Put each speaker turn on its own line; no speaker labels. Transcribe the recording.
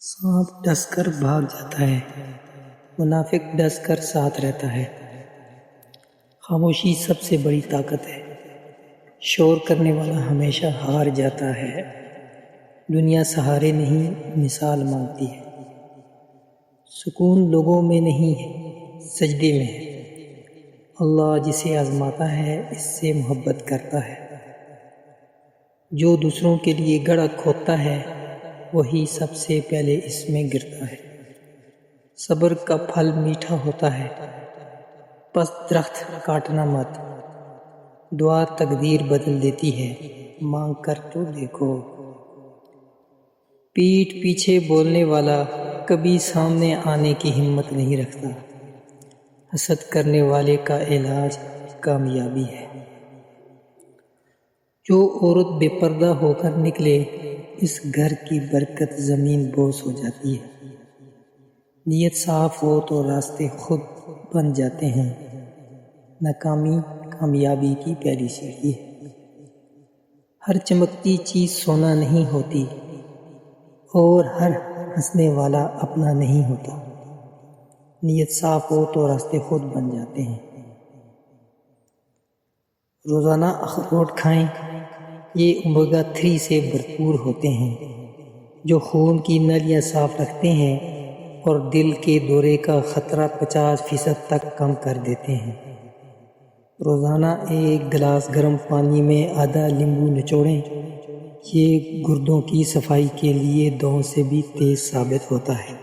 سانپ ڈس کر بھاگ جاتا ہے، منافق ڈس کر ساتھ رہتا ہے۔ خاموشی سب سے بڑی طاقت ہے، شور کرنے والا ہمیشہ ہار جاتا ہے۔ دنیا سہارے نہیں مثال مانگتی ہے، سکون لوگوں میں نہیں ہے سجدے میں ہے۔ اللہ جسے آزماتا ہے اس سے محبت کرتا ہے۔ جو دوسروں کے لیے گڑھا کھودتا ہے وہی سب سے پہلے اس میں گرتا ہے۔ صبر کا پھل میٹھا ہوتا ہے، پس درخت کاٹنا مت۔ دعا تقدیر بدل دیتی ہے، مانگ کر تو دیکھو۔ پیٹھ پیچھے بولنے والا کبھی سامنے آنے کی ہمت نہیں رکھتا۔ حسد کرنے والے کا علاج کامیابی ہے۔ جو عورت بے پردہ ہو کر نکلے اس گھر کی برکت زمین بوس ہو جاتی ہے۔ نیت صاف ہو تو راستے خود بن جاتے ہیں۔ ناکامی کامیابی کی پہلی سیڑھی ہے۔ ہر چمکتی چیز سونا نہیں ہوتی اور ہر ہنسنے والا اپنا نہیں ہوتا۔ نیت صاف ہو تو راستے خود بن جاتے ہیں۔ روزانہ اخروٹ کھائیں، یہ اومیگا 3 سے بھرپور ہوتے ہیں جو خون کی نالیاں صاف رکھتے ہیں اور دل کے دورے کا خطرہ 50% تک کم کر دیتے ہیں۔ روزانہ ایک گلاس گرم پانی میں آدھا لیموں نچوڑیں، یہ گردوں کی صفائی کے لیے دواؤں سے بھی تیز ثابت ہوتا ہے۔